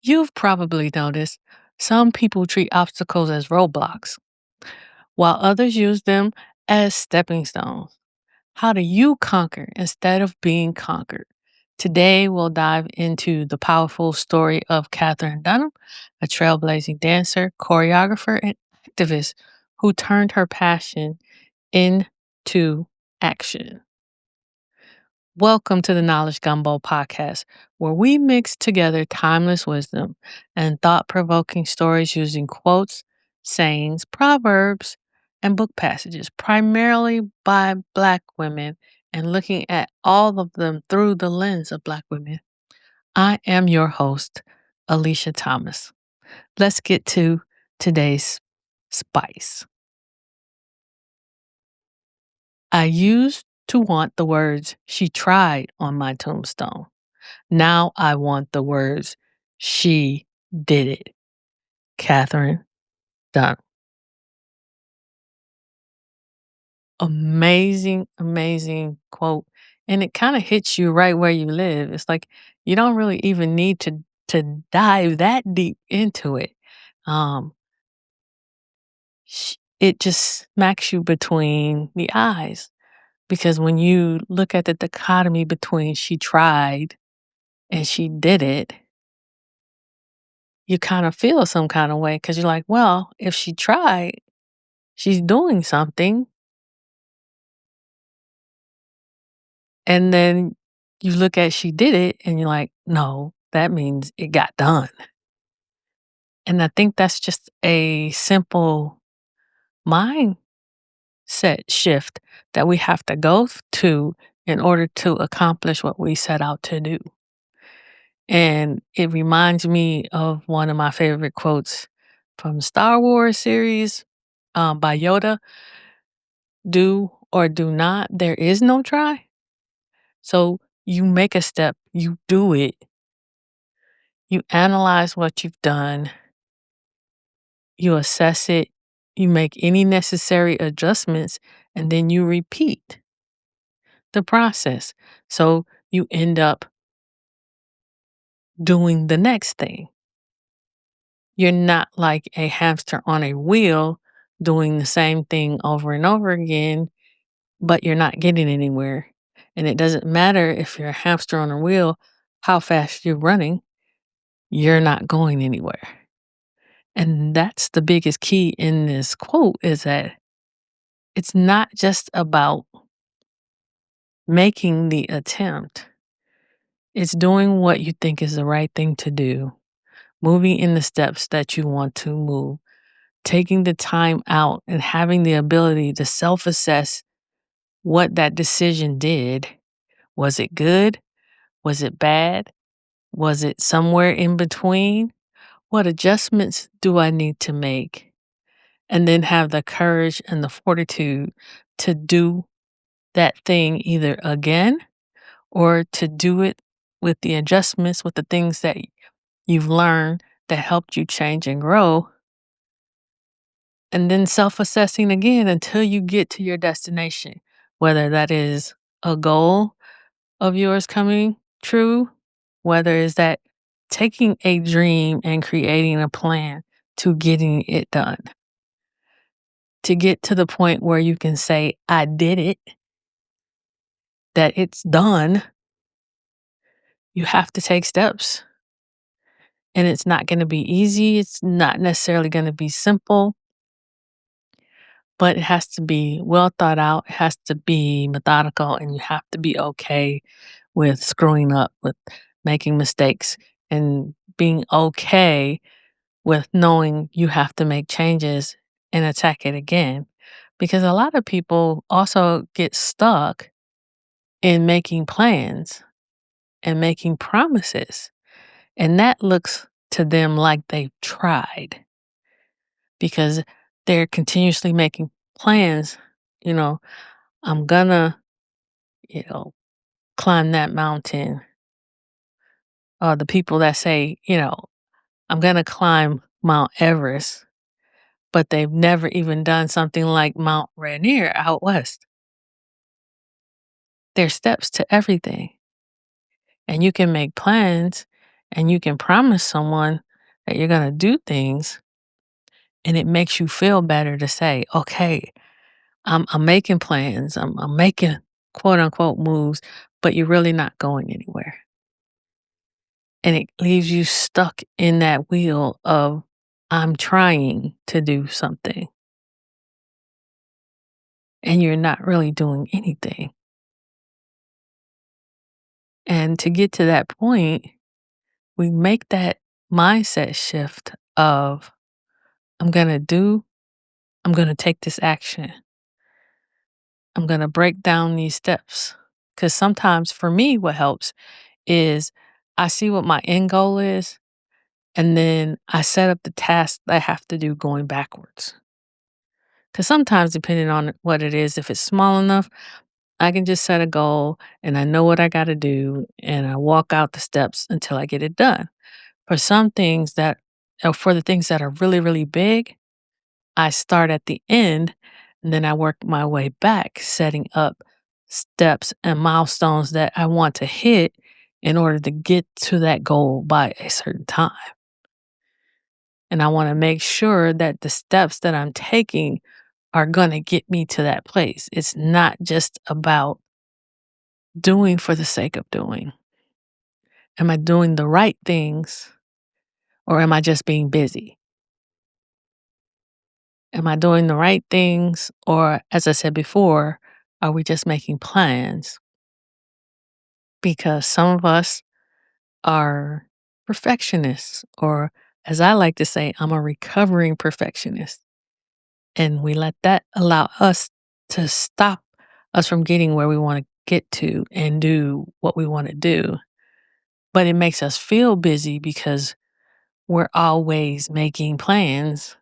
You've probably noticed some people treat obstacles as roadblocks, while others use them as stepping stones. How do you conquer instead of being conquered? Today, we'll dive into the powerful story of Katherine Dunham, a trailblazing dancer, choreographer, and activist who turned her passion into action. Welcome to the Knowledge Gumbo podcast, where we mix together timeless wisdom and thought provoking stories using quotes, sayings, proverbs, and book passages, primarily by Black women, and looking at all of them through the lens of Black women. I am your host, Alicia Thomas. Let's get to today's spice. I used to want the words she tried on my tombstone. Now I want the words, she did it. Katherine Dunham. Amazing, amazing quote. And it kind of hits you right where you live. It's like you don't really even need to dive that deep into it. Um, it just smacks you between the eyes. Because when you look at the dichotomy between she tried and she did it, you kind of feel some kind of way because you're like, well, if she tried, she's doing something. And then you look at she did it and you're like, no, that means it got done. And I think that's just a simple mindset shift that we have to go to in order to accomplish what we set out to do. And it reminds me of one of my favorite quotes from the Star Wars series by Yoda: do or do not, there is no try. So you make a step, you do it, you analyze what you've done, you assess it, you make any necessary adjustments, and then you repeat the process. So you end up doing the next thing. You're not like a hamster on a wheel doing the same thing over and over again, but you're not getting anywhere. And it doesn't matter if you're a hamster on a wheel, how fast you're running, you're not going anywhere. And that's the biggest key in this quote is that it's not just about making the attempt. It's doing what you think is the right thing to do, moving in the steps that you want to move, taking the time out and having the ability to self-assess what that decision did. Was it good? Was it bad? Was it somewhere in between? What adjustments do I need to make? And then have the courage and the fortitude to do that thing either again or to do it with the adjustments, with the things that you've learned that helped you change and grow. And then self assessing again until you get to your destination, whether that is a goal of yours coming true, whether is that taking a dream and creating a plan to getting it done. To get to the point where you can say, I did it, that it's done, you have to take steps. And it's not going to be easy. It's not necessarily going to be simple, but it has to be well thought out. It has to be methodical, and you have to be okay with screwing up, with making mistakes, and being okay with knowing you have to make changes and attack it again. Because a lot of people also get stuck in making plans and making promises. And that looks to them like they've tried because they're continuously making plans. You know, I'm gonna, you know, climb that mountain. Or the people that say, I'm gonna climb Mount Everest, but they've never even done something like Mount Rainier out west. There's steps to everything. And you can make plans and you can promise someone that you're going to do things, and it makes you feel better to say, okay, I'm making plans, I'm making quote unquote moves, but you're really not going anywhere. And it leaves you stuck in that wheel of, I'm trying to do something, and you're not really doing anything. And to get to that point, we make that mindset shift of, I'm going to do, I'm going to take this action. I'm going to break down these steps. Because sometimes for me, what helps is I see what my end goal is, and then I set up the tasks I have to do going backwards. Because sometimes, depending on what it is, if it's small enough, I can just set a goal and I know what I got to do, and I walk out the steps until I get it done. For some things for the things that are really, really big, I start at the end and then I work my way back, setting up steps and milestones that I want to hit in order to get to that goal by a certain time. And I want to make sure that the steps that I'm taking are going to get me to that place. It's not just about doing for the sake of doing. Am I doing the right things, or am I just being busy? Am I doing the right things? Or, as I said before, are we just making plans? Because some of us are perfectionists, or as I like to say, I'm a recovering perfectionist. And we let that allow us to stop us from getting where we want to get to and do what we want to do. But it makes us feel busy because we're always making plans,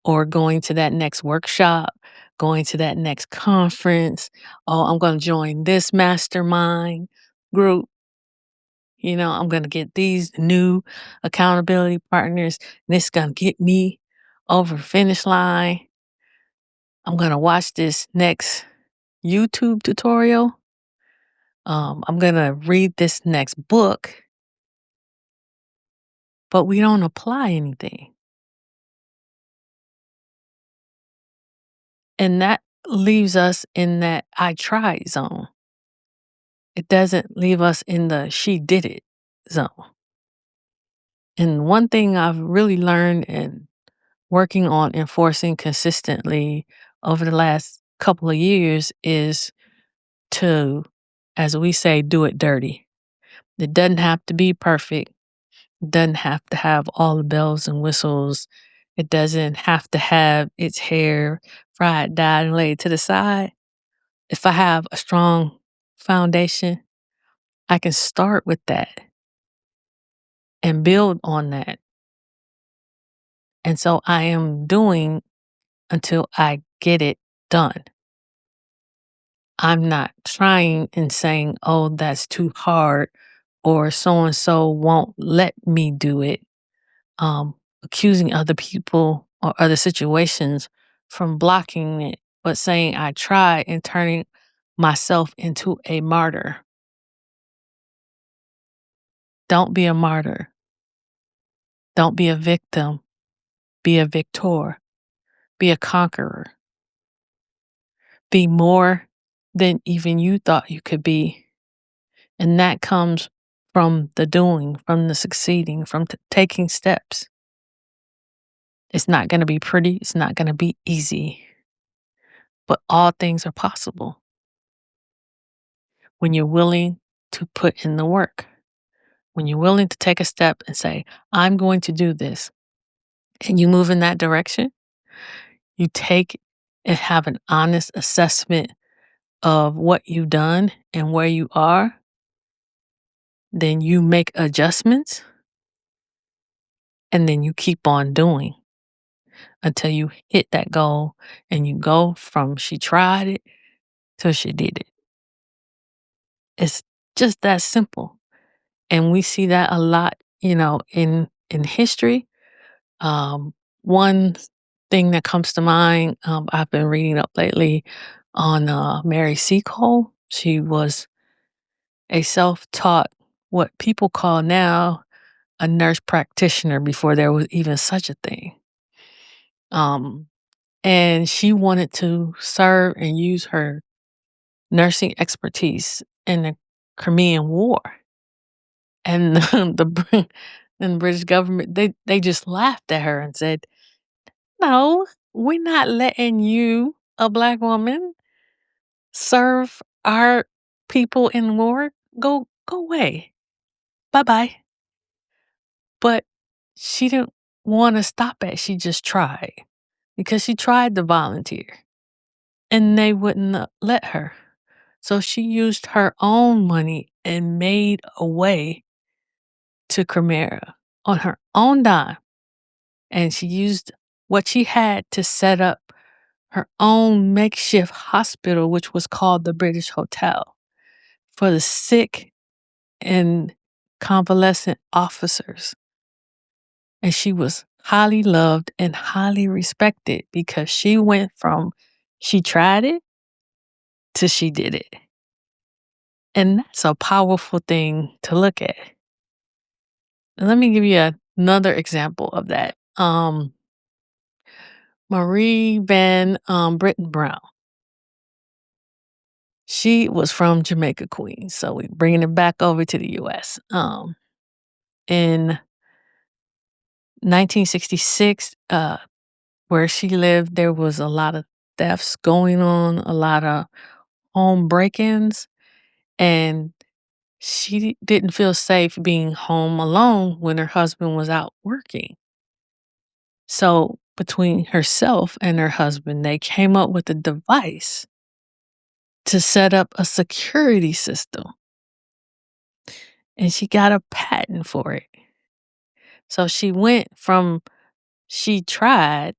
or going to that next workshop, going to that next conference. Oh, I'm going to join this mastermind group. I'm going to get these new accountability partners. And it's going to get me over the finish line. I'm going to watch this next YouTube tutorial. I'm going to read this next book. But we don't apply anything. And that leaves us in that I tried zone. It doesn't leave us in the she did it zone. And one thing I've really learned and working on enforcing consistently over the last couple of years is to, as we say, do it dirty. It doesn't have to be perfect. It doesn't have to have all the bells and whistles. It doesn't have to have its hair fried, dyed, and laid to the side. If I have a strong foundation, I can start with that and build on that. And so I am doing until I get it done. I'm not trying and saying, oh, that's too hard, or so and so won't let me do it. Accusing other people or other situations from blocking it, but saying I tried and turning myself into a martyr. Don't be a martyr. Don't be a victim. Be a victor. Be a conqueror. Be more than even you thought you could be. And that comes from the doing, from the succeeding, from taking steps. It's not going to be pretty. It's not going to be easy. But all things are possible when you're willing to put in the work. When you're willing to take a step and say, I'm going to do this, and you move in that direction, you take and have an honest assessment of what you've done and where you are, then you make adjustments, and then you keep on doing until you hit that goal, and you go from she tried it till she did it. It's just that simple. And we see that a lot, in history. One thing that comes to mind, I've been reading up lately on Mary Seacole. She was a self-taught, what people call now a nurse practitioner before there was even such a thing. And she wanted to serve and use her nursing expertise in the Crimean War. And and the British government, they just laughed at her and said, "No, we're not letting you, a Black woman, serve our people in war. Go away. Bye-bye." But she didn't wanna stop it. She just tried because she tried to volunteer, and they wouldn't let her. So she used her own money and made a way to Crimea on her own dime, and she used what she had to set up her own makeshift hospital, which was called the British Hotel, for the sick and convalescent officers. And she was highly loved and highly respected because she went from she tried it to she did it. And that's a powerful thing to look at. And let me give you another example of that. Marie Van Britton Brown. She was from Jamaica, Queens. So we're bringing it back over to the U.S. In 1966, where she lived, there was a lot of thefts going on, a lot of home break-ins, and she didn't feel safe being home alone when her husband was out working. So between herself and her husband, they came up with a device to set up a security system, and she got a patent for it. So she tried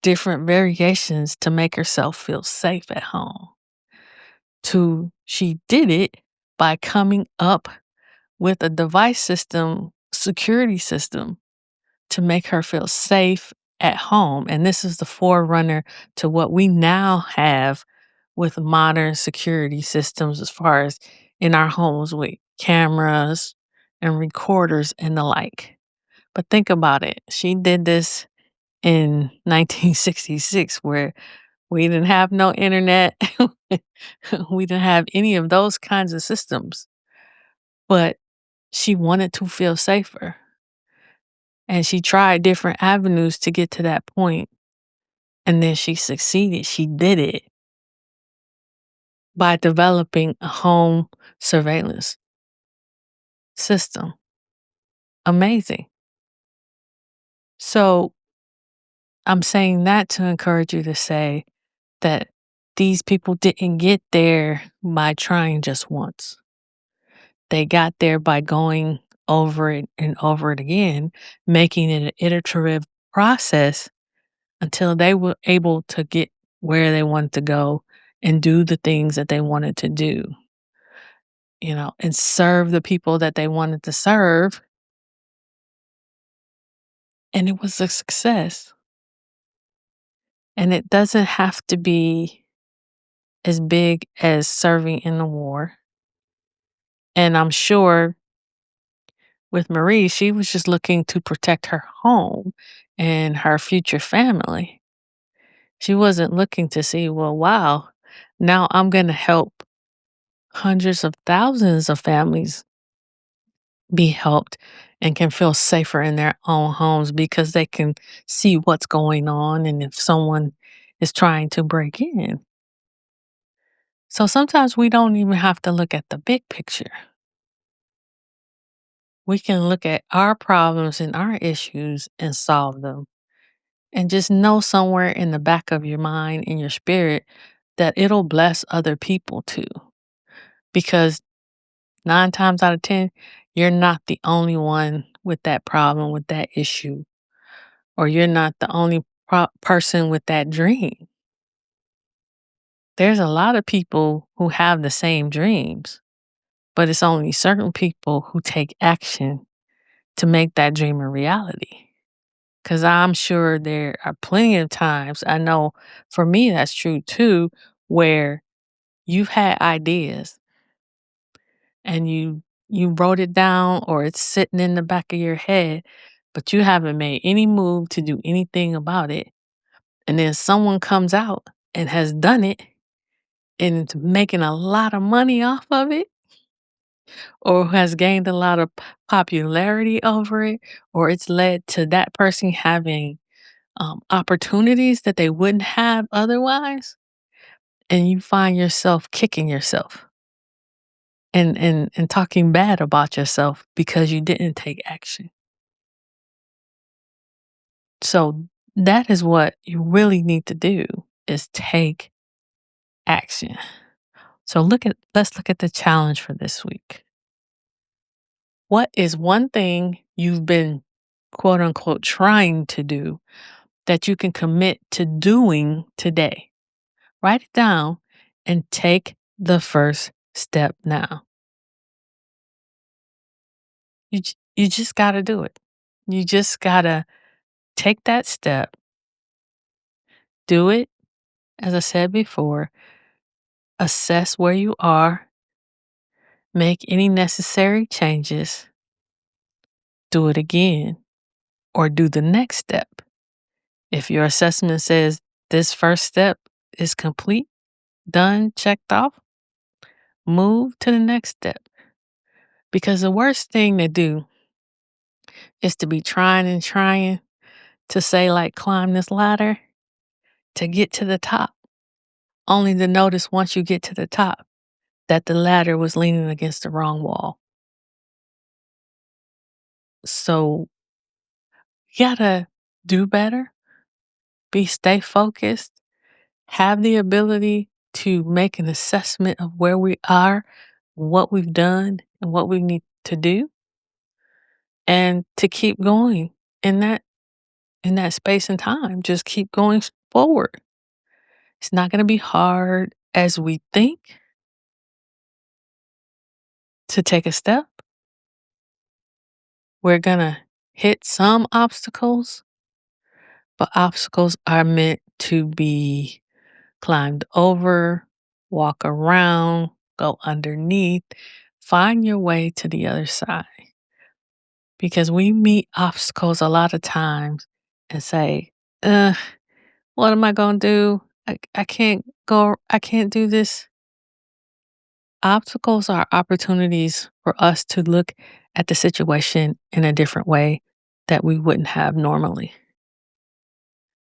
different variations to make herself feel safe at home, to she did it by coming up with a device system, security system, to make her feel safe at home. And this is the forerunner to what we now have with modern security systems as far as in our homes with cameras and recorders and the like. But think about it. She did this in 1966 where we didn't have no internet. We didn't have any of those kinds of systems. But she wanted to feel safer. And she tried different avenues to get to that point. And then she succeeded. She did it by developing a home surveillance system. Amazing. So I'm saying that to encourage you to say that these people didn't get there by trying just once. They got there by going over it and over it again, making it an iterative process until they were able to get where they wanted to go and do the things that they wanted to do, and serve the people that they wanted to serve. And it was a success. And it doesn't have to be as big as serving in the war. And I'm sure with Marie, she was just looking to protect her home and her future family. She wasn't looking to see, well, wow, now I'm going to help hundreds of thousands of families be helped and can feel safer in their own homes because they can see what's going on and if someone is trying to break in. So sometimes we don't even have to look at the big picture. We can look at our problems and our issues and solve them. And just know somewhere in the back of your mind, in your spirit, that it'll bless other people too. Because 9 times out of 10, you're not the only one with that problem, with that issue, or you're not the only person with that dream. There's a lot of people who have the same dreams, but it's only certain people who take action to make that dream a reality. Because I'm sure there are plenty of times, I know for me that's true too, where you've had ideas and you You wrote it down or it's sitting in the back of your head, but you haven't made any move to do anything about it. And then someone comes out and has done it and it's making a lot of money off of it or has gained a lot of popularity over it, or it's led to that person having opportunities that they wouldn't have otherwise, and you find yourself kicking yourself and talking bad about yourself because you didn't take action. So that is what you really need to do is take action. So let's look at the challenge for this week. What is one thing you've been quote unquote trying to do that you can commit to doing today? Write it down and take the first step now. You just got to do it. You just got to take that step, do it, as I said before, assess where you are, make any necessary changes, do it again, or do the next step. If your assessment says this first step is complete, done, checked off, move to the next step. Because the worst thing to do is to be trying and trying to say, like, climb this ladder to get to the top, only to notice once you get to the top that the ladder was leaning against the wrong wall. So you gotta do better, stay focused, have the ability to make an assessment of where we are, what we've done, and what we need to do, and to keep going in that space and time. Just keep going forward. It's not going to be hard as we think to take a step. We're going to hit some obstacles, but obstacles are meant to be climbed over, walk around, go underneath, find your way to the other side. Because we meet obstacles a lot of times and say, what am I going to do? I can't go, I can't do this. Obstacles are opportunities for us to look at the situation in a different way that we wouldn't have normally.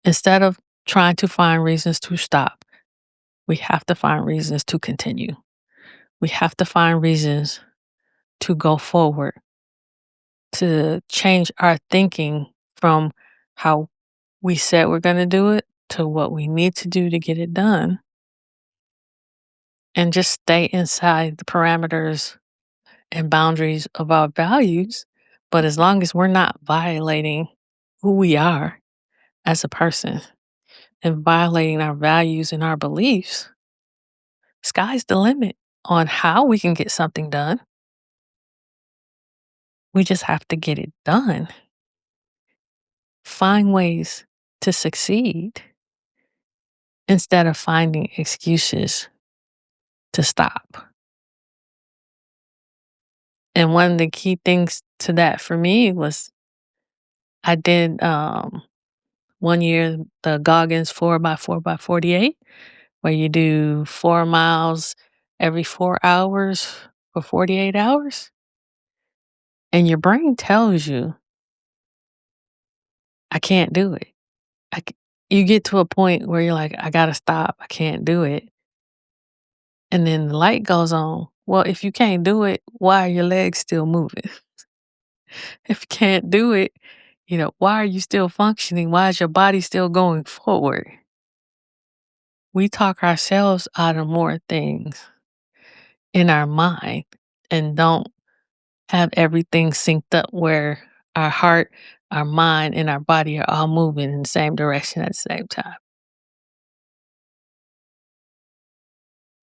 Instead of trying to find reasons to stop, we have to find reasons to continue. We have to find reasons to go forward, to change our thinking from how we said we're going to do it to what we need to do to get it done, and just stay inside the parameters and boundaries of our values. But as long as we're not violating who we are as a person and violating our values and our beliefs, sky's the limit on how we can get something done. We just have to get it done. Find ways to succeed instead of finding excuses to stop. And one of the key things to that for me was I did 1 year the Goggins 4x4x48, where you do 4 miles every 4 hours for 48 hours. And your brain tells you, I can't do it. You get to a point where you're like, I gotta stop. I can't do it. And then the light goes on. Well, if you can't do it, why are your legs still moving? If you can't do it, why are you still functioning? Why is your body still going forward? We talk ourselves out of more things in our mind and don't have everything synced up where our heart, our mind, and our body are all moving in the same direction at the same time.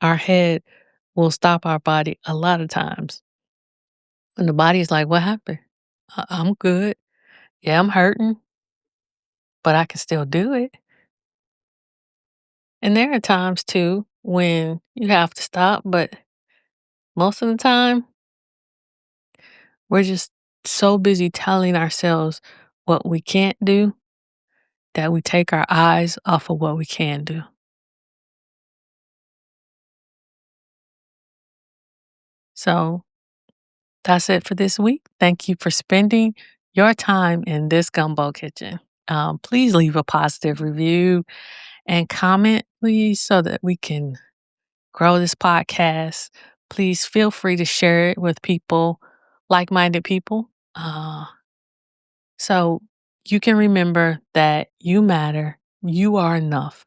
Our head will stop our body a lot of times. And the body's like, what happened? I'm good. Yeah, I'm hurting, but I can still do it. And there are times too when you have to stop, but most of the time We're just so busy telling ourselves what we can't do that we take our eyes off of what we can do. So that's it for this week. Thank you for spending your time in this gumbo kitchen. Please leave a positive review and comment, please, so that we can grow this podcast. Please feel free to share it with people, like-minded people. So you can remember that you matter, you are enough.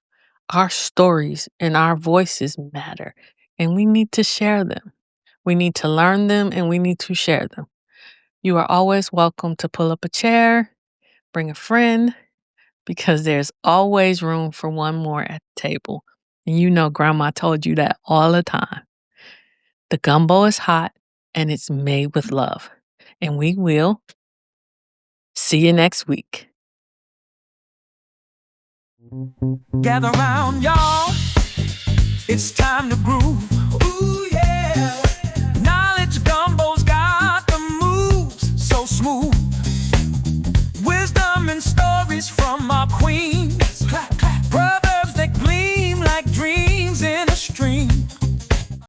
Our stories and our voices matter, and we need to share them. We need to learn them and we need to share them. You are always welcome to pull up a chair, bring a friend, because there's always room for one more at the table. And you know, Grandma told you that all the time. The gumbo is hot and it's made with love. And we will see you next week. Gather round, y'all. It's time to groove.